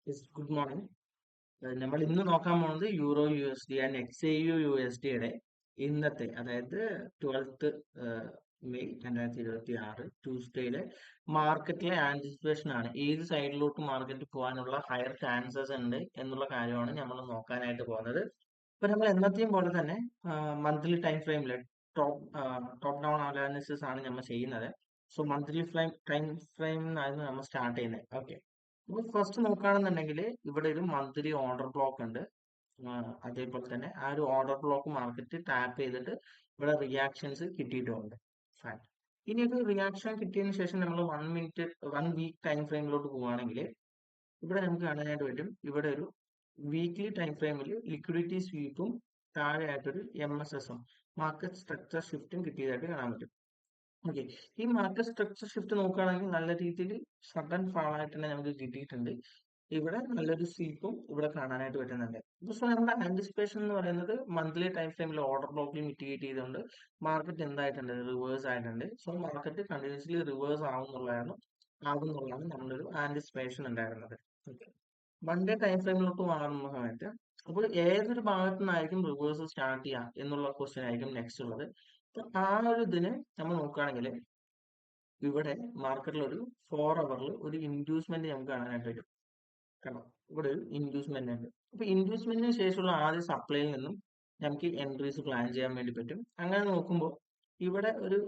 Yes, good morning. നമ്മൾ ഇന്ന് നോക്കാൻ പോകുന്നത് euro U S D and XAU USD യുടെ ഇന്നത്തെ അതായത് 12th മെയ് 2026 ട്യൂസ്ഡേയിലെ മാർക്കറ്റിലെ ആന്റിസിപ്പേഷൻ ആണ്. ഏത് സൈഡിലോട്ട് മാർക്കറ്റ് പോകാനുള്ള ഹയർ ചാൻസസ് ഉണ്ട് എന്നുള്ള കാര്യമാണ് നമ്മൾ നോക്കാനായിട്ട് പോകുന്നത്. ഇപ്പൊ നമ്മൾ എന്നത്തെയും പോലെ തന്നെ മന്ത്ലി ടൈം ഫ്രെയിമിൽ ടോപ്പ് ഡൗൺ അനാലിസിസ് ആണ് നമ്മൾ ചെയ്യുന്നത്. സോ മന്ത്ലി ടൈം ഫ്രെയിമിനായിരുന്നു നമ്മൾ സ്റ്റാർട്ട് ചെയ്യുന്നത്. ഓക്കെ, അപ്പൊ ഫസ്റ്റ് നോക്കുകയാണെന്നുണ്ടെങ്കിൽ ഇവിടെ ഒരു മന്ത്ലി ഓർഡർ ബ്ലോക്ക് ഉണ്ട്. അതേപോലെ തന്നെ ആ ഒരു ഓർഡർ ബ്ലോക്ക് മാർക്കറ്റ് ടാപ്പ് ചെയ്തിട്ട് ഇവിടെ റിയാക്ഷൻസ് കിട്ടിയിട്ടുമുണ്ട്. ഫൈൻ. ഇനി ഒരു റിയാക്ഷൻ കിട്ടിയതിന് ശേഷം നമ്മൾ 1 മിനിറ്റ് 1 വീക്ക് ടൈം ഫ്രെയിമിലോട്ട് പോവുകയാണെങ്കിൽ ഇവിടെ നമുക്ക് കാണാനായിട്ട് പറ്റും. ഇവിടെ ഒരു വീക്ക്ലി ടൈം ഫ്രെയിമിൽ ലിക്വിഡിറ്റി സ്വീപ്പും താഴെയായിട്ടൊരു MSS മാർക്കറ്റ് സ്ട്രക്ചർ ഷിഫ്റ്റും കിട്ടിയതായിട്ട് കാണാൻ പറ്റും. ഓക്കെ, ഈ മാർക്കറ്റ് സ്ട്രക്ചർ ഷിഫ്റ്റ് നോക്കുകയാണെങ്കിൽ നല്ല രീതിയിൽ സഡൻ ഫാൾ ആയിട്ട് തന്നെ നമുക്ക് കിട്ടിയിട്ടുണ്ട്. ഇവിടെ നല്ലൊരു സ്വീപ്പും ഇവിടെ കാണാനായിട്ട് പറ്റുന്നുണ്ട്. സോ നമ്മുടെ ആന്റിസിപ്പേഷൻ എന്ന് പറയുന്നത് മന്ത്ലി ടൈം ഫ്രെയിമിൽ ഓർഡർ ബ്ലോക്കിൽ മിറ്റിഗേറ്റ് ചെയ്തുകൊണ്ട് മാർക്കറ്റ് എന്തായിട്ടുണ്ട്, റിവേഴ്സ് ആയിട്ടുണ്ട്. സോ മാർക്കറ്റ് കണ്ടിന്യൂസ്ലി റിവേഴ്സ് ആവുന്നുള്ളതാണ് നമ്മുടെ ഒരു ആന്റിസിപ്പേഷൻ ഉണ്ടായിരുന്നത്. ഓക്കെ, 1 ഡേ ടൈം ഫ്രെയിമിലോട്ട് മാറുന്ന സമയത്ത് അപ്പോൾ ഏതൊരു ഭാഗത്തു നിന്നായിരിക്കും റിവേഴ്സ് സ്റ്റാർട്ട് ചെയ്യുക എന്നുള്ള ക്വസ്റ്റ്യൻ ആയിരിക്കും നെക്സ്റ്റ് ഉള്ളത്. അപ്പൊ ആ ഒരു ഇതിന് നമ്മൾ നോക്കുകയാണെങ്കിൽ ഇവിടെ മാർക്കറ്റിൽ ഒരു 4 അവറിൽ ഒരു ഇൻഡ്യൂസ്മെന്റ് നമുക്ക് കാണാനായിട്ട് പറ്റും. കാരണം ഇവിടെ ഒരു ഇൻഡ്യൂസ്മെന്റ് ഉണ്ട്. അപ്പൊ ഇൻഡ്യൂസ്മെന്റിന് ശേഷമുള്ള ആദ്യ സപ്ലൈയിൽ നിന്നും നമുക്ക് എൻട്രീസ് പ്ലാൻ ചെയ്യാൻ വേണ്ടി പറ്റും. അങ്ങനെ നോക്കുമ്പോൾ ഇവിടെ ഒരു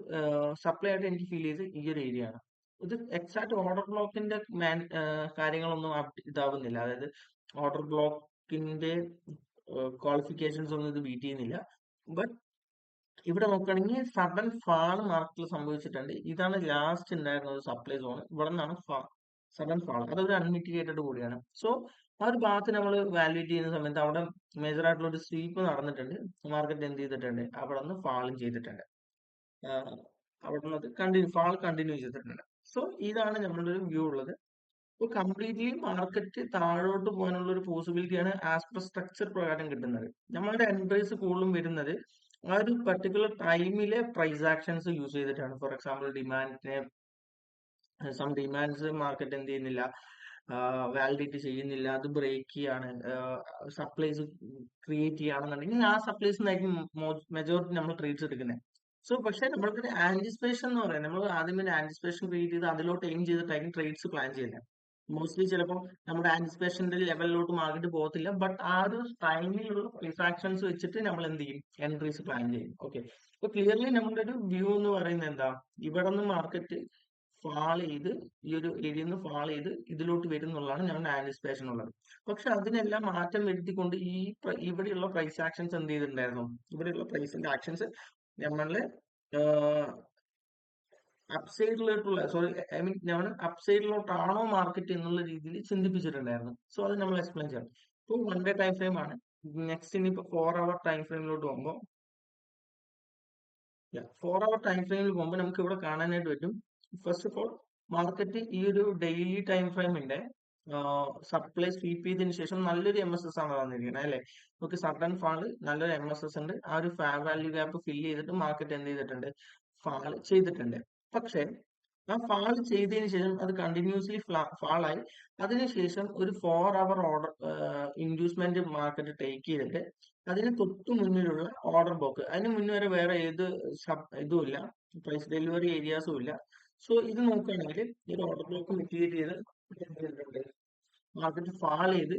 സപ്ലൈ ആയിട്ട് എനിക്ക് ഫീൽ ചെയ്ത് ഈ ഒരു ഏരിയ ആണ്. ഇത് എക്സാക്ട് ഓർഡർ ബ്ലോക്കിന്റെ കാര്യങ്ങളൊന്നും ഇതാവുന്നില്ല. അതായത് ഓർഡർ ബ്ലോക്കിന്റെ ക്വാളിഫിക്കേഷൻസ് ഒന്നും ഇത് ബീറ്റ് ചെയ്യുന്നില്ല. ബട്ട് ഇവിടെ നോക്കുകയാണെങ്കിൽ സഡൻ ഫാൾ മാർക്കറ്റിൽ സംഭവിച്ചിട്ടുണ്ട്. ഇതാണ് ലാസ്റ്റ് ഉണ്ടായിരുന്ന ഒരു സപ്ലൈ സോൺ. ഇവിടെ നിന്നാണ് സഡൻ ഫാൾ. അതൊരു അൺമിറ്റിഗേറ്റഡ് കൂടിയാണ്. സോ ആ ഒരു ഭാഗത്ത് നമ്മൾ വാല്യൂറ്റ് ചെയ്യുന്ന സമയത്ത് അവിടെ മേജർ ആയിട്ടുള്ള ഒരു സ്വീപ്പ് നടന്നിട്ടുണ്ട്. മാർക്കറ്റ് എന്ത് ചെയ്തിട്ടുണ്ട്, അവിടെ നിന്ന് ഫാളും ചെയ്തിട്ടുണ്ട്. അവിടെ നിന്ന് ഫാൾ കണ്ടിന്യൂ ചെയ്തിട്ടുണ്ട്. സോ ഇതാണ് നമ്മളുടെ ഒരു വ്യൂ ഉള്ളത്. ഇപ്പോൾ കംപ്ലീറ്റ്ലി മാർക്കറ്റ് താഴോട്ട് പോകാനുള്ള ഒരു പോസിബിലിറ്റിയാണ് ആസ് പെർ സ്ട്രക്ചർ പ്രകാരം കിട്ടുന്നത്. നമ്മളുടെ എൻട്രീസ് കൂടുതലും വരുന്നത് ആ ഒരു പർട്ടിക്കുലർ ടൈമിലെ പ്രൈസ് ആക്ഷൻസ് യൂസ് ചെയ്തിട്ടാണ്. ഫോർ എക്സാമ്പിൾ ഡിമാൻഡ്സ് മാർക്കറ്റ് എന്ത് ചെയ്യുന്നില്ല, വാലിഡേറ്റ് ചെയ്യുന്നില്ല, അത് ബ്രേക്ക് ചെയ്യാണ്, സപ്ലൈസ് ക്രിയേറ്റ് ചെയ്യുകയാണെന്നുണ്ടെങ്കിൽ ആ സപ്ലൈസിനായിരിക്കും മെജോറിറ്റി നമ്മൾ ട്രേഡ്സ് എടുക്കുന്നത്. സോ പക്ഷേ നമ്മൾക്ക് ആന്റിസിപ്പേഷൻ എന്ന് പറയാം, നമ്മൾ ആദ്യം തന്നെ ആന്റിസിപ്പേഷൻ ക്രിയേറ്റ് ചെയ്ത് അതിലോട്ട് എയിം ചെയ്തിട്ടായിരിക്കും ട്രേഡ്സ് പ്ലാൻ ചെയ്യുന്നത്. മോസ്റ്റ്ലി ചിലപ്പോൾ നമ്മുടെ ആന്റിസിപ്പേഷന്റെ ലെവലിലോട്ട് മാർക്കറ്റ് പോകത്തില്ല. ബട്ട് ആ ഒരു ടൈമിലുള്ള പ്രൈസ് ആക്ഷൻസ് വെച്ചിട്ട് നമ്മൾ എന്ത് ചെയ്യും, എൻട്രീസ് പ്ലാൻ ചെയ്യും. ഓക്കെ, അപ്പൊ ക്ലിയർലി നമ്മുടെ ഒരു വ്യൂ എന്ന് പറയുന്നത് എന്താ, ഇവിടെ നിന്ന് മാർക്കറ്റ് ഫാൾ ചെയ്ത് ഈ ഒരു ഏരിയയിൽ നിന്ന് ഫാൾ ചെയ്ത് ഇതിലോട്ട് വരും എന്നുള്ളതാണ് ഞങ്ങളുടെ ആന്റിസിപ്പേഷൻ ഉള്ളത്. പക്ഷെ അതിനെല്ലാം മാറ്റം വരുത്തിക്കൊണ്ട് ഇവിടെയുള്ള പ്രൈസ് ആക്ഷൻസ് എന്ത് ചെയ്തിട്ടുണ്ടായിരുന്നു, ഇവിടെയുള്ള പ്രൈസിന്റെ ആക്ഷൻസ് നമ്മളുടെ അപ്സൈഡിലോട്ടുള്ള ഐ മീൻ നമ്മൾ അപ്സൈഡിലോട്ടാണോ മാർക്കറ്റ് എന്നുള്ള രീതിയിൽ ചിന്തിപ്പിച്ചിട്ടുണ്ടായിരുന്നു. സോ അത് നമ്മൾ എക്സ്പ്ലെയിൻ ചെയ്യാം. ഇപ്പോൾ 1 ഡേ ടൈം ഫ്രെയിം ആണ്. നെക്സ്റ്റ് ഇനിയിപ്പോ 4 അവർ ടൈം ഫ്രെയിമിലോട്ട് പോകുമ്പോൾ 4 അവർ ടൈം ഫ്രെയിമിൽ പോകുമ്പോൾ നമുക്ക് ഇവിടെ കാണാനായിട്ട് പറ്റും. ഫസ്റ്റ് ഓഫ് ഓൾ മാർക്കറ്റ് ഈ ഒരു ഡെയിലി ടൈം ഫ്രെയിമിന്റെ സപ്ലൈ സ്വീപ്പ് ചെയ്തതിനു ശേഷം നല്ലൊരു MSS ആണ് വന്നിരിക്കുന്നത് അല്ലെ. നമുക്ക് സഡൻ ഫാള് നല്ലൊരു MSS ഉണ്ട്. ആ ഒരു ഫാർ വാല്യൂ ഗ്യാപ്പ് ഫില്ല് ചെയ്തിട്ട് മാർക്കറ്റ് എന്ത് ചെയ്തിട്ടുണ്ട്, ഫാൾ ചെയ്തിട്ടുണ്ട്. പക്ഷെ ആ ഫാൾ ചെയ്തതിന് ശേഷം അത് കണ്ടിന്യൂസ്ലി ഫാളായി. അതിനുശേഷം ഒരു 4 അവർ ഓർഡർ ഇൻഡ്യൂസ്മെന്റ് മാർക്കറ്റ് ടേക്ക് ചെയ്തിട്ട് അതിന് തൊട്ടു മുന്നിലുള്ള ഓർഡർ ബ്ലോക്ക്, അതിന് മുന്നേ വരെ വേറെ ഏത് ഇതുമില്ല, പ്രൈസ് ഡെലിവറി ഏരിയാസും ഇല്ല. സോ ഇത് നോക്കുകയാണെങ്കിൽ ഈ ഓർഡർ ബ്ലോക്ക് മിറ്റിഗേറ്റ് ചെയ്ത് മാർക്കറ്റ് ഫാൾ ചെയ്ത്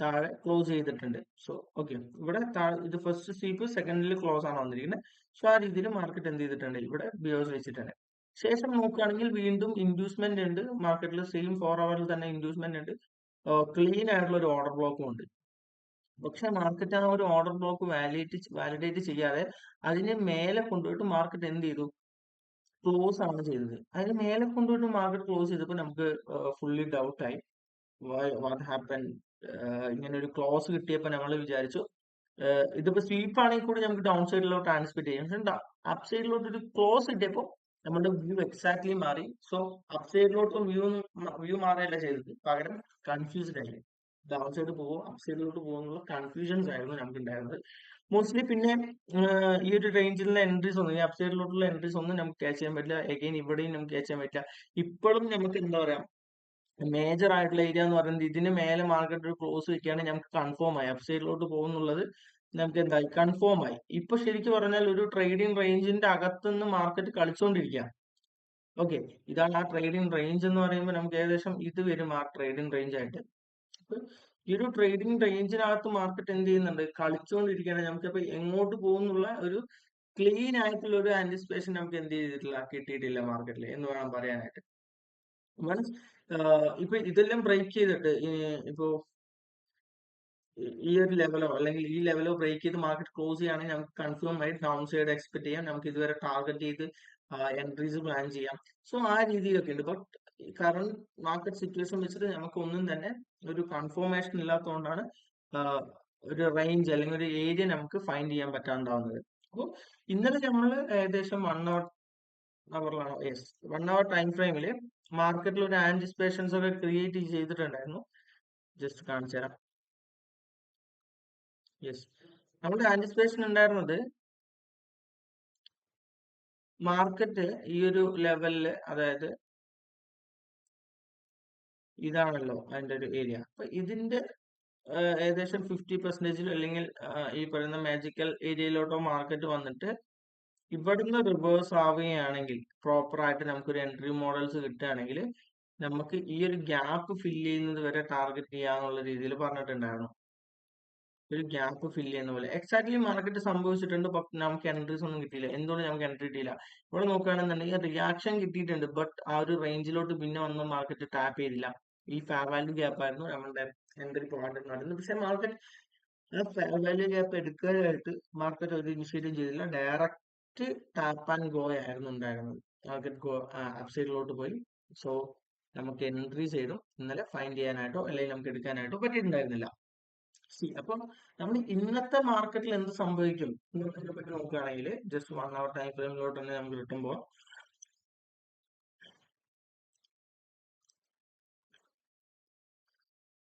താഴെ ക്ലോസ് ചെയ്തിട്ടുണ്ട്. സോ ഓക്കെ, ഇവിടെ ഇത് ഫസ്റ്റ് സ്വീപ്പ് സെക്കൻഡിൽ ക്ലോസ് ആണ് വന്നിരിക്കുന്നത്. സോ ആ രീതിയിൽ മാർക്കറ്റ് എന്ത് ചെയ്തിട്ടുണ്ട്, ഇവിടെ ബിയോസ് വെച്ചിട്ടുണ്ട്. ശേഷം നോക്കുകയാണെങ്കിൽ വീണ്ടും ഇൻഡ്യൂസ്മെന്റ് ഉണ്ട് മാർക്കറ്റിൽ. സെയിം 4 അവറിൽ തന്നെ ഇൻഡ്യൂസ്മെന്റ് ഉണ്ട്. ക്ലീൻ ആയിട്ടുള്ള ഒരു ഓർഡർ ബ്ലോക്കും ഉണ്ട്. പക്ഷെ മാർക്കറ്റ് ആ ഒരു ഓർഡർ ബ്ലോക്ക് വാലിഡേറ്റ് ചെയ്യാതെ അതിന് മേലെ കൊണ്ടുപോയിട്ട് മാർക്കറ്റ് എന്ത് ചെയ്തു, ക്ലോസ് ആണ് ചെയ്തത്. അതിന് മേലെ കൊണ്ടുപോയിട്ട് മാർക്കറ്റ് ക്ലോസ് ചെയ്തപ്പോൾ നമുക്ക് ഫുള്ളി ഡൗട്ടായി. വാട്ട് ഹാപ്പൻ, ഇങ്ങനെ ഒരു ക്ലോസ് കിട്ടിയപ്പോൾ നമ്മൾ വിചാരിച്ചു ഇതിപ്പോ സ്വീപ്പ് ആണെങ്കിൽ കൂടി നമുക്ക് ഡൗൺ സൈഡിലോട്ട് ആൻസിപ്പേറ്റ് ചെയ്യാം. പക്ഷെ അപ്പ് സൈഡിലോട്ട് ഒരു ക്ലോസ് കിട്ടിയപ്പോൾ നമ്മുടെ വ്യൂ എക്സാക്ട്ലി മാറി. സോ അപ്പ് സൈഡിലോട്ട് വ്യൂ മാറുകയല്ല ചെയ്തത്, പകരം കൺഫ്യൂസ്ഡ് ആയി. ഡൗൺ സൈഡ് പോകുമോ അപ്പ് സൈഡിലോട്ട് പോകുന്നുള്ള കൺഫ്യൂഷൻസ് ആയിരുന്നു നമുക്ക് ഉണ്ടായിരുന്നത്. മോസ്റ്റ്ലി പിന്നെ ഈ ഒരു റേഞ്ചിലുള്ള എൻട്രീസ് ഒന്നും, ഈ അപ്പ് സൈഡിലോട്ടുള്ള എൻട്രീസ് ഒന്നും നമുക്ക് ക്യാച്ച് ചെയ്യാൻ പറ്റില്ല. എഗെയിൻ ഇവിടെയും നമുക്ക് ക്യാച്ച് ചെയ്യാൻ പറ്റില്ല. ഇപ്പോഴും നമുക്ക് എന്താ പറയാ, മേജർ ആയിട്ടുള്ള ഏരിയ എന്ന് പറയുന്നത് ഇതിന് മേലെ മാർക്കറ്റ് ഒരു ക്ലോസ് വെക്കുകയാണെങ്കിൽ നമുക്ക് കൺഫേം ആയി അപ്സൈഡിലോട്ട് പോകുന്നുള്ളത് നമുക്ക് എന്തായി കൺഫേം ആയി. ഇപ്പൊ ശരിക്കും പറഞ്ഞാൽ ഒരു ട്രേഡിംഗ് റേഞ്ചിന്റെ അകത്തുനിന്ന് മാർക്കറ്റ് കളിച്ചുകൊണ്ടിരിക്കുക. ഓക്കെ, ഇതാണ് ആ ട്രേഡിംഗ് റേഞ്ച് എന്ന് പറയുമ്പോൾ നമുക്ക് ഏകദേശം ഇത് വരും ആ ട്രേഡിംഗ് റേഞ്ച് ആയിട്ട്. അപ്പൊ ഈ ഒരു ട്രേഡിംഗ് റേഞ്ചിനകത്ത് മാർക്കറ്റ് എന്ത് ചെയ്യുന്നുണ്ട്, കളിച്ചുകൊണ്ടിരിക്കുകയാണ്. നമുക്കിപ്പോ എങ്ങോട്ട് പോകുന്നുള്ള ഒരു ക്ലീൻ ആയിട്ടുള്ള ഒരു ആന്റിസിപ്പേഷൻ നമുക്ക് എന്ത് ചെയ്തിട്ടില്ല, കിട്ടിയിട്ടില്ല മാർക്കറ്റിൽ എന്ന് വേണം പറയാനായിട്ട്. മീൻസ് ഇപ്പൊ ഇതെല്ലാം ബ്രേക്ക് ചെയ്തിട്ട് ഇപ്പോ ഈ ഒരു ലെവലോ അല്ലെങ്കിൽ ഈ ലെവലോ ബ്രേക്ക് ചെയ്ത് മാർക്കറ്റ് ക്ലോസ് ചെയ്യുകയാണെങ്കിൽ നമുക്ക് കൺഫേം ആയി ഡൗൺ സൈഡ് എക്സ്പെക്ട് ചെയ്യാം. നമുക്ക് ഇതുവരെ ടാർഗറ്റ് ചെയ്ത് എൻട്രീസ് പ്ലാൻ ചെയ്യാം. സോ ആ രീതിയിലൊക്കെ ഉണ്ട്. ബട്ട് കറണ്ട് മാർക്കറ്റ് സിറ്റുവേഷൻ വെച്ചിട്ട് നമുക്ക് ഒന്നും തന്നെ ഒരു കൺഫർമേഷൻ ഇല്ലാത്തതുകൊണ്ടാണ് ഒരു റേഞ്ച് അല്ലെങ്കിൽ ഒരു ഏരിയ നമുക്ക് ഫൈൻഡ് ചെയ്യാൻ പറ്റാണ്ടാവുന്നത്. അപ്പോൾ ഇന്നലെ നമ്മൾ ഏകദേശം 1 അവറിലാണോ, യെസ്, 1 അവർ ടൈം ഫ്രെയിമിൽ മാർക്കറ്റിൽ ഒരു ആന്റിസിപ്പേഷൻസ് ഒക്കെ ക്രിയേറ്റ് ചെയ്തിട്ടുണ്ടായിരുന്നു. ജസ്റ്റ് കാണിച്ചു തരാം. യെസ്, നമ്മുടെ ആന്റിസിപ്പേഷൻ ഉണ്ടായിരുന്നത് മാർക്കറ്റ് ഈ ഒരു ലെവലില്, അതായത് ഇതാണല്ലോ അതിന്റെ ഒരു ഏരിയ. അപ്പൊ ഇതിന്റെ ഏകദേശം 50% അല്ലെങ്കിൽ ഈ പറയുന്ന മാജിക്കൽ ഏരിയയിലോട്ടോ മാർക്കറ്റ് വന്നിട്ട് ഇവിടുന്ന് റിവേഴ്സ് ആവുകയാണെങ്കിൽ പ്രോപ്പർ ആയിട്ട് നമുക്കൊരു എൻട്രി മോഡൽസ് കിട്ടുകയാണെങ്കിൽ നമുക്ക് ഈ ഒരു ഗ്യാപ്പ് ഫില്ല് ചെയ്യുന്നത് വരെ ടാർഗറ്റ് ചെയ്യാന്നുള്ള രീതിയിൽ പറഞ്ഞിട്ടുണ്ടായിരുന്നു. ഒരു ഗ്യാപ്പ് ഫില്ല് ചെയ്യുന്ന പോലെ എക്സാക്ട്ലി മാർക്കറ്റ് സംഭവിച്ചിട്ടുണ്ട്. ബട്ട് നമുക്ക് എൻട്രീസ് ഒന്നും കിട്ടിയില്ല. എന്തുകൊണ്ട് നമുക്ക് എൻട്രി കിട്ടിയില്ല? ഇവിടെ നോക്കുകയാണെന്നുണ്ടെങ്കിൽ റിയാക്ഷൻ കിട്ടിയിട്ടുണ്ട്. ബട്ട് ആ ഒരു റേഞ്ചിലോട്ട് പിന്നെ വന്ന് മാർക്കറ്റ് ടാപ്പ് ചെയ്തില്ല. ഈ ഫെയർ വാല്യൂ ഗ്യാപ്പ് ആയിരുന്നു നമ്മളുടെ എൻട്രി പോയിന്റ് എന്ന് പറയുന്നത്. പക്ഷെ മാർക്കറ്റ് ആ ഫെയർ വാല്യൂ ഗ്യാപ്പ് എടുക്കാനായിട്ട് മാർക്കറ്റ് ഒരു ഇനിഷ്യേറ്റീവ് ചെയ്തില്ല. ഡയറക്റ്റ് ടാപ്പ് ആൻഡ് ഗോ ആയിരുന്നു ഉണ്ടായിരുന്നത്. മാർക്കറ്റ് ഗോ അപ്സൈഡിലോട്ട് പോയി. സോ നമുക്ക് എൻട്രി ചെയ്തും ഇന്നലെ ഫൈൻഡ് ചെയ്യാനായിട്ടോ അല്ലെങ്കിൽ നമുക്ക് എടുക്കാനായിട്ടോ പറ്റിയിട്ടുണ്ടായിരുന്നില്ല. അപ്പം നമ്മൾ ഇന്നത്തെ മാർക്കറ്റിൽ എന്ത് സംഭവിക്കും എന്നതിനെ പറ്റി നോക്കുകയാണെങ്കിൽ ജസ്റ്റ് 1 അവർ ടൈം ഫ്രെയിമിലോട്ട് തന്നെ നമുക്ക് കിട്ടുമ്പോൾ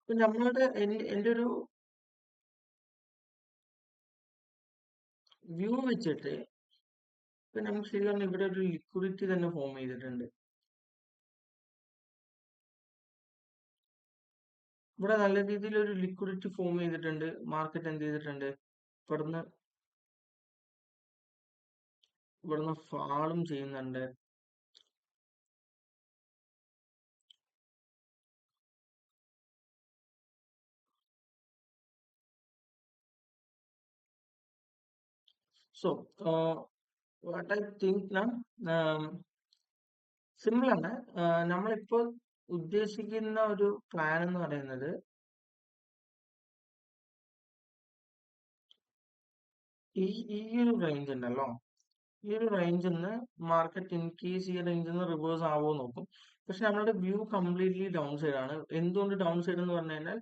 ഇപ്പൊ നമ്മളുടെ എന്റെ ഒരു വ്യൂ വെച്ചിട്ട് ഇപ്പൊ നമുക്ക് ശരിയാണ് ഇവിടെ ഒരു ലിക്വിഡിറ്റി തന്നെ ഫോം ചെയ്തിട്ടുണ്ട്. ഇവിടെ നല്ല രീതിയിൽ ഒരു ലിക്വിഡിറ്റി ഫോം ചെയ്തിട്ടുണ്ട്. മാർക്കറ്റ് എന്ത് ചെയ്തിട്ടുണ്ട്, ഇവിടുന്ന് ഇവിടുന്ന് ഫാളും ചെയ്യുന്നുണ്ട്. So what I think simple ആണ്. നമ്മളിപ്പോൾ ഉദ്ദേശിക്കുന്ന ഒരു പ്ലാൻ എന്ന് പറയുന്നത് ഈ ഈ ഒരു റേഞ്ച് ഉണ്ടല്ലോ, ഈ ഒരു റേഞ്ചിൽ നിന്ന് മാർക്കറ്റ് ഇൻ കേസ് ഈ റേഞ്ചിൽ നിന്ന് റിവേഴ്സ് ആവുമോ നോക്കും. പക്ഷെ നമ്മളുടെ വ്യൂ കംപ്ലീറ്റ്ലി ഡൗൺ സൈഡ് ആണ്. എന്തുകൊണ്ട് ഡൗൺ സൈഡ് എന്ന് പറഞ്ഞു കഴിഞ്ഞാൽ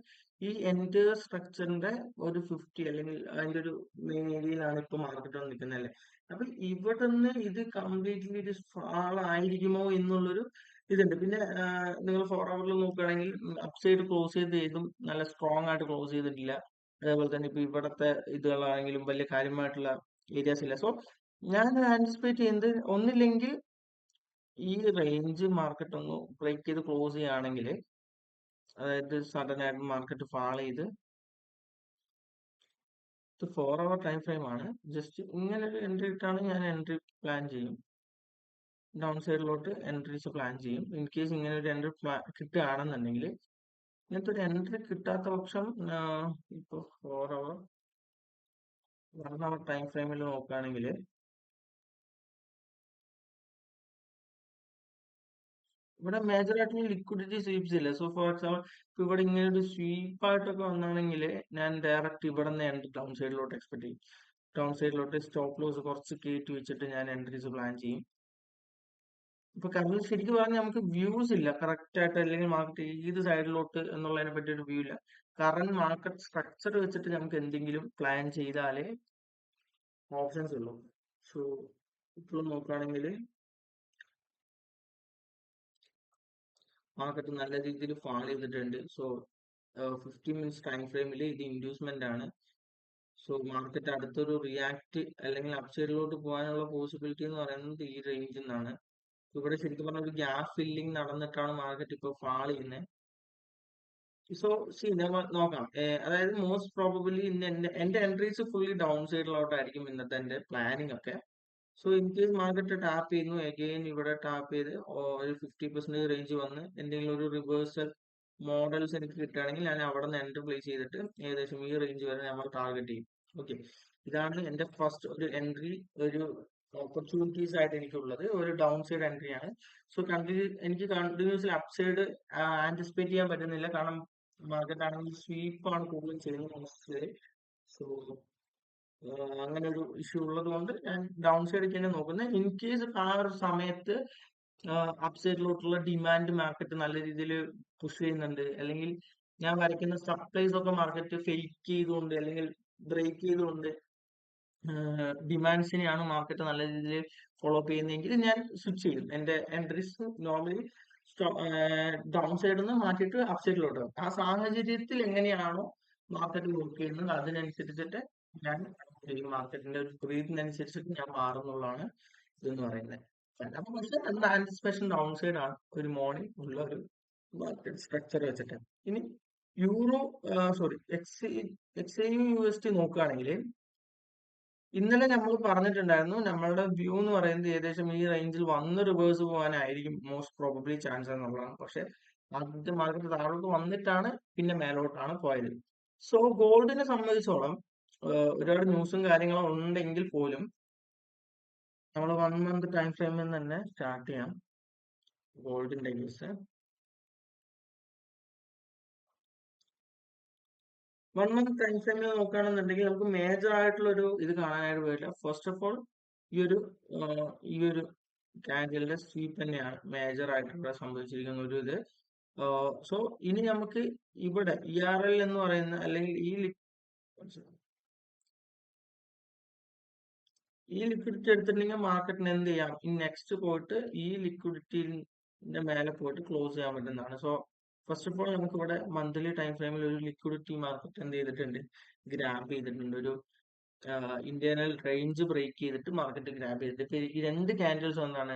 ഈ എൻറ്റയർ സ്ട്രക്ചറിന്റെ ഒരു 50 അല്ലെങ്കിൽ അതിന്റെ ഒരു മെയിൻ ഏരിയയിലാണ് ഇപ്പൊ മാർക്കറ്റ് നിൽക്കുന്നത് അല്ലേ. അപ്പൊ ഇവിടെ നിന്ന് ഇത് കംപ്ലീറ്റ്ലി ഒരു ഫാൾ ആയിരിക്കുമോ എന്നുള്ളൊരു ഇതുണ്ട്. പിന്നെ നിങ്ങൾ 4 അവറിൽ നോക്കുകയാണെങ്കിൽ അപ്സൈഡ് ക്ലോസ് ചെയ്തും നല്ല സ്ട്രോങ് ആയിട്ട് ക്ലോസ് ചെയ്തിട്ടില്ല. അതേപോലെ തന്നെ ഇപ്പൊ ഇവിടത്തെ ഇതുകളാണെങ്കിലും വലിയ കാര്യമായിട്ടുള്ള ഏരിയാസ് ഇല്ല. സോ ഞാൻ ആന്റിസിപ്പേറ്റ് ചെയ്യുന്നത് ഒന്നില്ലെങ്കിൽ ഈ റേഞ്ച് മാർക്കറ്റ് ഒന്ന് ബ്രേക്ക് ചെയ്ത് ക്ലോസ് ചെയ്യുകയാണെങ്കിൽ, അതായത് സഡൻ ആയിട്ട് മാർക്കറ്റ് ഫാൾ ചെയ്ത്, ഇത് 4 അവർ ടൈം ഫ്രെയിം ആണ്. ജസ്റ്റ് ഇങ്ങനെ ഒരു എൻട്രി ഇട്ടാണ് ഞാൻ എൻട്രി പ്ലാൻ ചെയ്യും. ഡൗൺ സൈഡിലോട്ട് എൻട്രീസ് പ്ലാൻ ചെയ്യും. ഇൻ കേസ് ഇങ്ങനെ ഒരു എൻട്രി കിട്ടുകയാണെന്നുണ്ടെങ്കിൽ, ഇങ്ങനത്തെ ഒരു എൻട്രി കിട്ടാത്ത പക്ഷം ഇപ്പൊ 4 അവർ 1 അവർ ടൈം ഫ്രെയിമിൽ നോക്കുകയാണെങ്കിൽ ഇവിടെ മേജർ ആയിട്ടുള്ള ലിക്വിഡിറ്റി സ്വീപ്സ് ഇല്ല. സോ ഫോർ എക്സാമ്പിൾ ഇപ്പൊ ഇവിടെ ഇങ്ങനെ ഒരു സ്വീപ്പ് ആയിട്ടൊക്കെ വന്നാണെങ്കിൽ ഞാൻ ഡയറക്റ്റ് ഇവിടെ നിന്ന് എൻട്രി ഡൗൺ സൈഡിലോട്ട് എക്സ്പെക്ട് ചെയ്യും. ഡൗൺ സൈഡിലോട്ട് സ്റ്റോപ്പ് ലോസ് കുറച്ച് കയറ്റി വെച്ചിട്ട് ഞാൻ എൻട്രീസ് പ്ലാൻ ചെയ്യും. ഇപ്പൊ കറണ്ട് ശരിക്കും പറഞ്ഞാൽ നമുക്ക് വ്യൂസ് ഇല്ല കറക്റ്റ് ആയിട്ട്, അല്ലെങ്കിൽ മാർക്കറ്റ് ഏത് സൈഡിലോട്ട് എന്നുള്ളതിനെ പറ്റി ഒരു വ്യൂ ഇല്ല. കറണ്ട് മാർക്കറ്റ് സ്ട്രക്ചർ വെച്ചിട്ട് നമുക്ക് എന്തെങ്കിലും പ്ലാൻ ചെയ്താലേ ഓപ്ഷൻസ് ഉള്ളൂ. സോ ഇപ്പോൾ നോക്കുകയാണെങ്കിൽ മാർക്കറ്റ് നല്ല രീതിയിൽ ഫാൾ ചെയ്തിട്ടുണ്ട്. സോ 15 മിനിറ്റ്സ് ടൈം ഫ്രെയിമിൽ ഇത് ഇൻഡ്യൂസ്മെന്റ് ആണ്. സോ മാർക്കറ്റ് അടുത്തൊരു റിയാക്ട് അല്ലെങ്കിൽ അപ്സൈഡിലോട്ട് പോകാനുള്ള പോസിബിലിറ്റി എന്ന് പറയുന്നത് ഈ റേഞ്ചിൽ നിന്നാണ്. ഇവിടെ ശരിക്കും പറഞ്ഞ ഒരു ഗ്യാപ്പ് ഫില്ലിംഗ് നടന്നിട്ടാണ് മാർക്കറ്റ് ഇപ്പോൾ ഫാൾ ചെയ്യുന്നത്. സോ സി നമ്മൾ നോക്കാം. അതായത് മോസ്റ്റ് പ്രോബബിലി ഇന്ന് എന്റെ എൻട്രീസ് ഫുള്ളി ഡൗൺ സൈഡിലോട്ടായിരിക്കും ഇന്നത്തെ എന്റെ പ്ലാനിങ് ഒക്കെ. So in case market tap ചെയ്യുന്നു, അഗെയിൻ ഇവിടെ ടാപ്പ് ചെയ്ത് ഒരു 50% റേഞ്ച് വന്ന് എന്തെങ്കിലും ഒരു റിവേഴ്സൽ മോഡൽസ് എനിക്ക് കിട്ടുകയാണെങ്കിൽ ഞാൻ അവിടെ നിന്ന് എൻട്രി പ്ലേസ് ചെയ്തിട്ട് ഏകദേശം ഈ റേഞ്ച് വരെ നമ്മൾ ടാർഗറ്റ് ചെയ്യും. ഓക്കെ, ഇതാണ് എന്റെ ഫസ്റ്റ് ഒരു എൻട്രി, ഒരു ഓപ്പർച്യൂണിറ്റീസ് ആയിട്ട് എനിക്കുള്ളത് ഒരു ഡൗൺ സൈഡ് എൻട്രി ആണ്. സോ എനിക്ക് കണ്ടിന്യൂസ്ലി അപ് സൈഡ് ആന്റിസിപ്പേറ്റ് ചെയ്യാൻ പറ്റുന്നില്ല, കാരണം മാർക്കറ്റ് ആണെങ്കിൽ സ്വീപ്പ് ആണ് കൂടുതൽ ചെയ്യുന്നത്. സോ അങ്ങനെ ഒരു ഇഷ്യൂ ഉള്ളത് കൊണ്ട് ഞാൻ ഡൗൺ സൈഡിലേക്ക് തന്നെ നോക്കുന്നത്. ഇൻ കേസ് ആ ഒരു സമയത്ത് അപ് സൈഡിലോട്ടുള്ള ഡിമാൻഡ് മാർക്കറ്റ് നല്ല രീതിയിൽ പുഷ് ചെയ്യുന്നുണ്ട്, അല്ലെങ്കിൽ ഞാൻ വരയ്ക്കുന്ന സപ്ലൈസ് ഒക്കെ മാർക്കറ്റ് ഫെയ്ക്ക് ചെയ്തുകൊണ്ട് അല്ലെങ്കിൽ ബ്രേക്ക് ചെയ്തുകൊണ്ട് ഡിമാൻഡ്സിനെയാണ് മാർക്കറ്റ് നല്ല രീതിയിൽ ഫോളോ അപ്പ് ചെയ്യുന്നതെങ്കിൽ ഞാൻ സ്വിച്ച് ചെയ്യും. എന്റെ എൻട്രീസ് നോർമലി ഡൗൺ സൈഡിൽ നിന്ന് മാറ്റിയിട്ട് അപ് സൈഡിലോട്ട് വരും. ആ സാഹചര്യത്തിൽ എങ്ങനെയാണോ മാർക്കറ്റ് വർക്ക് ചെയ്യുന്നത് അതിനനുസരിച്ചിട്ട് ഞാൻ മാർക്കറ്റിന്റെ ഒരു ബ്രീത്തിനനുസരിച്ചിട്ട് ഞാൻ മാറുന്നുള്ളതാണ് ഇതെന്ന് പറയുന്നത്. അപ്പൊ പക്ഷെ നമ്മുടെ ആന്റിസിപ്പേഷൻ ഡൗൺ സൈഡ് ആണ് ഒരു മോർണിംഗ് ഉള്ള ഒരു മാർക്കറ്റ് സ്ട്രക്ചർ വെച്ചിട്ട്. ഇനി യൂറോ സോറി XAU/USD നോക്കുകയാണെങ്കിൽ ഇന്നലെ നമ്മൾ പറഞ്ഞിട്ടുണ്ടായിരുന്നു നമ്മളുടെ വ്യൂ എന്ന് പറയുന്നത് ഏകദേശം ഈ റേഞ്ചിൽ വന്ന് റിവേഴ്സ് പോകാനായിരിക്കും മോസ്റ്റ് പ്രോബബ്ലി ചാൻസ് എന്നുള്ളതാണ്. പക്ഷെ ആദ്യത്തെ മാർക്കറ്റ് താഴോട്ട് വന്നിട്ടാണ് പിന്നെ മേലോട്ടാണ് പോയത്. സോ ഗോൾഡിനെ സംബന്ധിച്ചോളം ഒരുപാട് ന്യൂസും കാര്യങ്ങളും ഉണ്ടെങ്കിൽ പോലും നമ്മൾ 1 മന്ത് ടൈം ഫ്രെയിമിൽ തന്നെ സ്റ്റാർട്ട് ചെയ്യാം ഗോൾഡിന്റെ ന്യൂസ്. 1 മന്ത് ടൈം ഫ്രെയിമിൽ നോക്കുകയാണെന്നുണ്ടെങ്കിൽ നമുക്ക് മേജർ ആയിട്ടുള്ള ഒരു ഇത് കാണാനായിട്ട് പോയില്ല. ഫസ്റ്റ് ഓഫ് ഓൾ ഈ ഒരു ഈ ഒരു ക്യാൻഡലിന്റെ സ്വീപ്പ് തന്നെയാണ് മേജർ ആയിട്ട് ഇവിടെ സംഭവിച്ചിരിക്കുന്ന ഒരു ഇത്. സോ ഇനി നമുക്ക് ഇവിടെ ERL എന്ന് പറയുന്ന അല്ലെങ്കിൽ ഈ ലിക്വിഡിറ്റി എടുത്തിട്ടുണ്ടെങ്കിൽ മാർക്കറ്റിന് എന്ത് ചെയ്യാം, ഈ നെക്സ്റ്റ് പോയിട്ട് ഈ ലിക്വിഡിറ്റിന്റെ മേലെ പോയിട്ട് ക്ലോസ് ചെയ്യാൻ പറ്റുന്നതാണ്. സോ ഫസ്റ്റ് ഓഫ് ഓൾ നമുക്ക് ഇവിടെ മന്ത്ലി ടൈം ഫ്രെയിമിൽ ഒരു ലിക്വിഡിറ്റി മാർക്കറ്റ് എന്ത് ചെയ്തിട്ടുണ്ട്, ഗ്രാബ് ചെയ്തിട്ടുണ്ട്. ഒരു ഇന്റേണൽ റേഞ്ച് ബ്രേക്ക് ചെയ്തിട്ട് മാർക്കറ്റ് ഗ്രാബ് ചെയ്തിട്ട് ഈ രണ്ട് ക്യാൻഡിൽസ് ഒന്നാണ്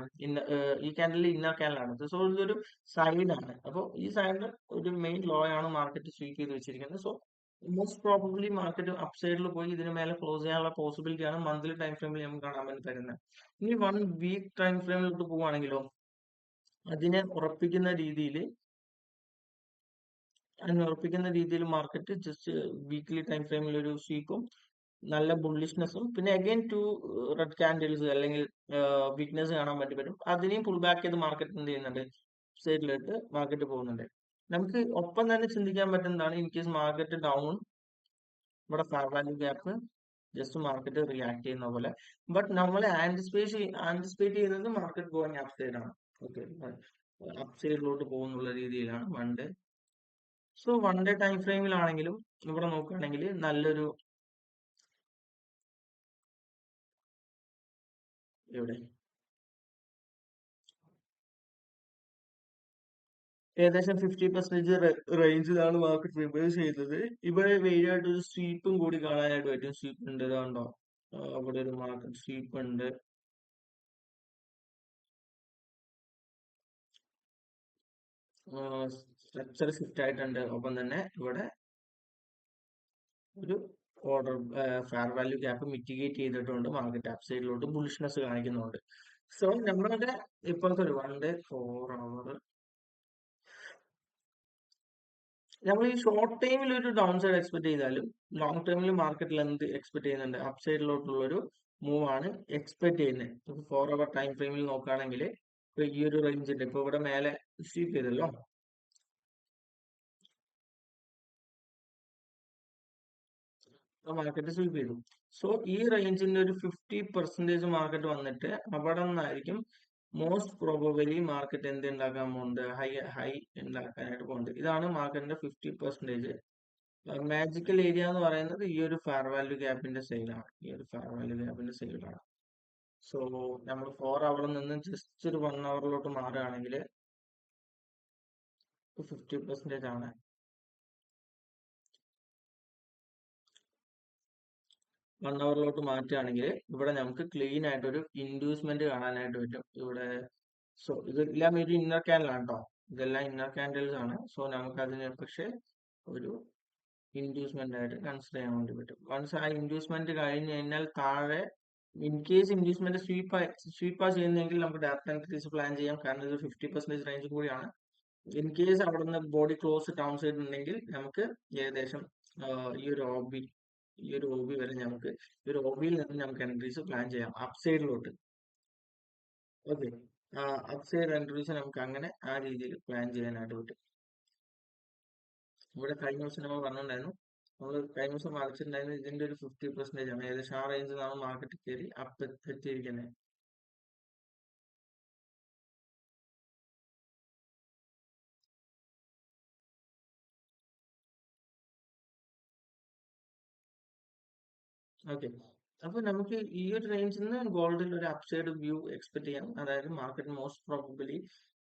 ഈ ക്യാൻഡിൽ ഇന്നർ ക്യാൻഡിലാണ്. സോ ഇതൊരു സൈഡാണ്. അപ്പോൾ ഈ സൈഡിൽ ഒരു മെയിൻ ലോ ആണ് മാർക്കറ്റ് സ്വീപ്പ് ചെയ്ത് വെച്ചിരിക്കുന്നത്. So most probably market up സൈഡിൽ പോയി ഇതിന് മേലെ ക്ലോസ് ചെയ്യാനുള്ള പോസിബിലിറ്റി ആണ് മന്ത്ലി ടൈം ഫ്രെയിമിൽ നമുക്ക് കാണാൻ വേണ്ടി തരുന്നത്. ഇനി 1 വീക്ക് ടൈം ഫ്രെയിമിലോട്ട് പോവുകയാണെങ്കിലോ അതിനെ ഉറപ്പിക്കുന്ന രീതിയിൽ മാർക്കറ്റ് ജസ്റ്റ് വീക്ക്ലി ടൈം ഫ്രെയിമിൽ ഒരു സ്വീപ്പും നല്ല ബുള്ളിഷ്നെസ്സും പിന്നെ അഗൈൻ 2 റെഡ് ക്യാൻഡിൽസ് അല്ലെങ്കിൽ വീക്ക്നെസ് കാണാൻ വേണ്ടി പറ്റും. അതിനെയും പുൾ ബാക്ക് ചെയ്ത് മാർക്കറ്റ് എന്ത് ചെയ്യുന്നുണ്ട്, സൈഡിലോട്ട് മാർക്കറ്റ് പോകുന്നുണ്ട്. നമുക്ക് ഒപ്പം തന്നെ ചിന്തിക്കാൻ പറ്റുന്നതാണ് ഇൻ കേസ് മാർക്കറ്റ് ഡൗൺ, ഇവിടെ fair value gap just market react ചെയ്യുന്ന പോലെ. ബട്ട് നമ്മൾ ആന്റിസിപ്പേറ്റ് ചെയ്യുന്നത് മാർക്കറ്റ് ഗോയിങ് അപ് സൈഡ് ആണ്. ഓക്കെ, അപ് സൈഡിലോട്ട് പോകുന്നുള്ള രീതിയിലാണ് 1 ഡേ. സോ 1 ഡേ ടൈം ഫ്രെയിമിലാണെങ്കിലും ഇവിടെ നോക്കുകയാണെങ്കിൽ നല്ലൊരു ഇവിടെ ഏകദേശം 50% റേഞ്ചിലാണ് മാർക്കറ്റ് റിവേഴ്സ് ചെയ്തത്. ഇവിടെ വെയിലായിട്ട് ഒരു സ്വീപ്പും കൂടി കാണാനായിട്ട് പറ്റും. സ്വീപ്പ് ഉണ്ട്, ഇതാണ്ടോ അവിടെ ഒരു മാർക്കറ്റ് സ്വീപ്പ് ഉണ്ട്. സ്ട്രക്ചർ ഷിഫ്റ്റ് ആയിട്ടുണ്ട്. ഒപ്പം തന്നെ ഇവിടെ ഒരു order fair value gap mitigate ചെയ്തിട്ടുണ്ട്. മാർക്കറ്റ് അപ് സൈഡിലോട്ട് ബുള്ളിഷ്നെസ് കാണിക്കുന്നുണ്ട്. സോ നമ്മളുടെ ഇപ്പോഴത്തെ ഒരു 1 ഡേ 4 അവർ നമ്മൾ ഈ ഷോർട്ട് ടൈമിൽ ഒരു ഡൗൺ സൈഡ് എക്സ്പെക്ട് ചെയ്താലും ലോങ് ടൈമിൽ മാർക്കറ്റിൽ എന്ത് എക്സ്പെക്ട് ചെയ്യുന്നുണ്ട്, അപ് സൈഡിലോട്ടുള്ള ഒരു മൂവ് ആണ് എക്സ്പെക്ട് ചെയ്യുന്നത്. ഇപ്പൊ 4 അവർ ടൈം ഫ്രെയിമിൽ നോക്കുകയാണെങ്കിൽ ഇപ്പൊ ഈ ഒരു റേഞ്ച് ഉണ്ട്, ഇപ്പൊ ഇവിടെ മേലെ സ്വീപ്പ് ചെയ്തല്ലോ, മാർക്കറ്റ് സ്വീപ്പ് ചെയ്തു. സോ ഈ റേഞ്ചിന്റെ ഒരു 50% മാർക്കറ്റ് വന്നിട്ട് അവിടെ നിന്നായിരിക്കും മോസ്റ്റ് പ്രോബബലി മാർക്കറ്റ് എന്ത് ഉണ്ടാക്കാൻ പോകുന്നത്, ഹൈ ഉണ്ടാക്കാനായിട്ട് പോകുന്നത്. ഇതാണ് മാർക്കറ്റിന്റെ 50%. മാജിക്കൽ ഏരിയ എന്ന് പറയുന്നത് ഈ ഒരു ഫെയർ വാല്യൂ ഗ്യാപ്പിന്റെ സൈഡാണ്. ഈ ഒരു ഫെയർ വാല്യൂ ഗ്യാപ്പിന്റെ സൈഡാണ്. സോ നമ്മൾ 4 അവറിൽ നിന്ന് ജസ്റ്റ് ഒരു 1 അവറിലോട്ട് മാറുകയാണെങ്കിൽ 50% ആണ്. 1 അവറിലോട്ട് മാറ്റുകയാണെങ്കിൽ ഇവിടെ നമുക്ക് ക്ലീൻ ആയിട്ട് ഒരു ഇൻഡ്യൂസ്മെന്റ് കാണാനായിട്ട് പറ്റും ഇവിടെ. സോ ഇതെല്ലാം ഒരു ഇന്നർ ക്യാൻഡിൽ ആണ് കേട്ടോ, ഇതെല്ലാം ഇന്നർ ക്യാൻഡിൽസ് ആണ്. സോ നമുക്ക് അതിന് പക്ഷേ ഒരു ഇൻഡ്യൂസ്മെന്റ് ആയിട്ട് കൺസിഡർ ചെയ്യാൻ വേണ്ടി പറ്റും. വൺസ് ആ ഇൻഡ്യൂസ്മെന്റ് കഴിഞ്ഞ് കഴിഞ്ഞാൽ താഴെ ഇൻ കേസ് ഇൻഡ്യൂസ്മെന്റ് സ്വീപ്പാ ചെയ്യുന്നെങ്കിൽ നമുക്ക് ഡയറക്റ്റ് എൻട്രീസ് പ്ലാൻ ചെയ്യാം. കാരണം ഇത് 50% റേഞ്ച് കൂടിയാണ്. ഇൻ കേസ് അവിടെ നിന്ന് ബോഡി ക്ലോസ് ഡൗൺ സൈഡ് ഉണ്ടെങ്കിൽ നമുക്ക് ഏകദേശം ഈ ഒരു ഒബി വരെ നമുക്ക് ഈ ഒരു ഒബിയിൽ നിന്ന് നമുക്ക് എൻട്രീസ് പ്ലാൻ ചെയ്യാം അപ് സൈഡിലോട്ട്. ഓക്കെ, അപ് സൈഡ് എൻട്രീസ് നമുക്ക് അങ്ങനെ ആ രീതിയിൽ പ്ലാൻ ചെയ്യാനായിട്ട് പറ്റും. ഇവിടെ കഴിഞ്ഞ ദിവസം നമ്മൾ പറഞ്ഞിട്ടുണ്ടായിരുന്നു, നമ്മൾ കഴിഞ്ഞ ദിവസം വായിച്ചിട്ടുണ്ടായിരുന്നു ഇതിന്റെ ഒരു 50% ആണ്. ഏകദേശം ആ റേഞ്ചിൽ നിന്നാണ് മാർക്കറ്റ് കയറി അപ്പ് എത്തിയിരിക്കുന്നത്. ഓക്കെ, അപ്പൊ നമുക്ക് ഈ ഒരു റേഞ്ചിൽ നിന്ന് ഗോൾഡിൽ ഒരു അപ്സൈഡ് വ്യൂ എക്സ്പെക്ട് ചെയ്യാം. അതായത് മാർക്കറ്റ് മോസ്റ്റ് പ്രോബബിലി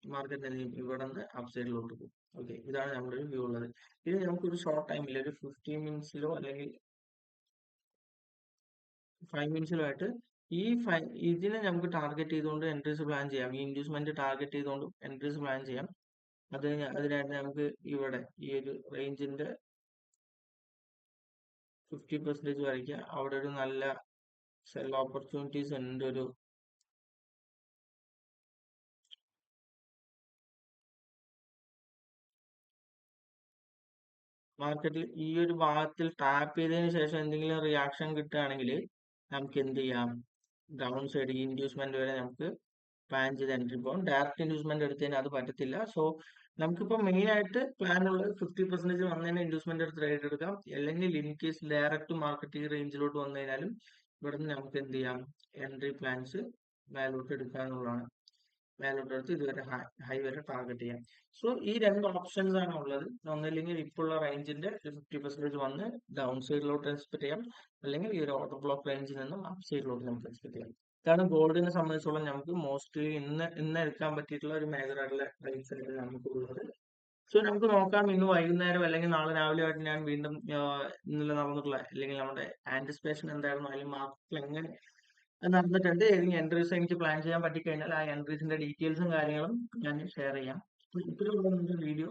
മാർക്കറ്റ് ഇവിടെ നിന്ന് അപ്സൈഡിലോട്ട് പോകും. ഓക്കെ, ഇതാണ് നമ്മുടെ ഒരു വ്യൂ ഉള്ളത്. ഇത് നമുക്കൊരു ഷോർട്ട് ടൈമിൽ ഒരു 15 മിനിറ്റ്സിലോ അല്ലെങ്കിൽ 5 മിനിറ്റ്സിലോ ആയിട്ട് ഇതിനെ നമുക്ക് ടാർഗറ്റ് ചെയ്തുകൊണ്ട് എൻട്രീസ് പ്ലാൻ ചെയ്യാം. ഈ ഇൻഡ്യൂസ്മെന്റ് ടാർഗറ്റ് ചെയ്തുകൊണ്ട് എൻട്രീസ് പ്ലാൻ ചെയ്യാം. അതിനായിട്ട് നമുക്ക് ഇവിടെ ഈ ഒരു റേഞ്ചിന്റെ 50% വരയ്ക്കുക. അവിടെ ഒരു നല്ല സെൽ ഓപ്പർച്യൂണിറ്റീസ് ഉണ്ട്. ഒരു മാർക്കറ്റിൽ ഈ ഒരു ഭാഗത്തിൽ ടാപ്പ് ചെയ്തതിന് ശേഷം എന്തെങ്കിലും റിയാക്ഷൻ കിട്ടുകയാണെങ്കിൽ നമുക്ക് എന്ത് ചെയ്യാം, ഡൗൺ സൈഡ് ഇൻഡ്യൂസ്മെന്റ് വരെ നമുക്ക് പ്ലാൻ ചെയ്ത് എൻട്രി പോകാം. ഡയറക്റ്റ് ഇൻഡ്യൂസ്മെന്റ് എടുത്തതിന് അത് പറ്റത്തില്ല. സോ നമുക്കിപ്പോൾ മെയിൻ ആയിട്ട് പ്ലാൻ ഉള്ളത് 50% വന്നതിന് ഇൻഡ്യൂസ്മെന്റ് എടുത്ത് ട്രേഡ് എടുക്കാം. അല്ലെങ്കിൽ ഇൻ കേസ് ഡയറക്റ്റ് മാർക്കറ്റ് ഈ റേഞ്ചിലോട്ട് വന്നു കഴിഞ്ഞാലും ഇവിടെ നിന്ന് നമുക്ക് എന്ത് ചെയ്യാം, എൻട്രി പ്ലാൻസ് മേലോട്ട് എടുക്കാനുള്ളതാണ്. മേലോട്ട് എടുത്ത് ഇതുവരെ ഹൈ വരെ ടാർഗറ്റ് ചെയ്യാം. സോ ഈ രണ്ട് ഓപ്ഷൻസ് ആണ് ഉള്ളത്. ഒന്നില്ലെങ്കിൽ ഇപ്പോഴുള്ള റേഞ്ചിന്റെ 50% വന്ന് ഡൗൺ സൈഡിലോട്ട് എക്സ്പെക്ട് ചെയ്യാം, അല്ലെങ്കിൽ ഈ ഒരു ഓർഡർ ബ്ലോക്ക് റേഞ്ചിൽ നിന്നും അപ്പ് സൈഡിലോട്ട് നമുക്ക് എക്സ്പെക്ട് ചെയ്യാം. ഇതാണ് ഗോൾഡിനെ സംബന്ധിച്ചോളം നമുക്ക് മോസ്റ്റ്ലി ഇന്ന് എടുക്കാൻ പറ്റിയിട്ടുള്ള ഒരു മേജർ ആയിട്ടുള്ള റേറ്റ്സ് നമുക്ക് ഉള്ളത്. സോ നമുക്ക് നോക്കാം ഇന്ന് വൈകുന്നേരം അല്ലെങ്കിൽ നാളെ രാവിലെ ആയിട്ട് ഞാൻ വീണ്ടും ഇന്നലെ നടന്നിട്ടുള്ള അല്ലെങ്കിൽ നമ്മുടെ ആന്റിസിപ്പേഷൻ എന്തായിരുന്നു, അല്ലെങ്കിൽ മാർക്കറ്റിൽ എങ്ങനെ നടന്നിട്ടുണ്ട്, ഏതെങ്കിലും എൻട്രീസ് എനിക്ക് പ്ലാൻ ചെയ്യാൻ പറ്റിക്കഴിഞ്ഞാൽ ആ എൻട്രീസിന്റെ ഡീറ്റെയിൽസും കാര്യങ്ങളും ഞാൻ ഷെയർ ചെയ്യാം. ഇപ്പോഴുള്ള വീഡിയോ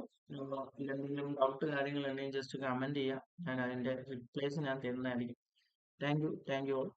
എന്തെങ്കിലും ഡൗട്ട് കാര്യങ്ങൾ ഉണ്ടെങ്കിൽ ജസ്റ്റ് കമന്റ് ചെയ്യാം. ഞാൻ അതിന്റെ റിപ്ലൈസ് ഞാൻ തരുന്നതായിരിക്കും. Thank you all.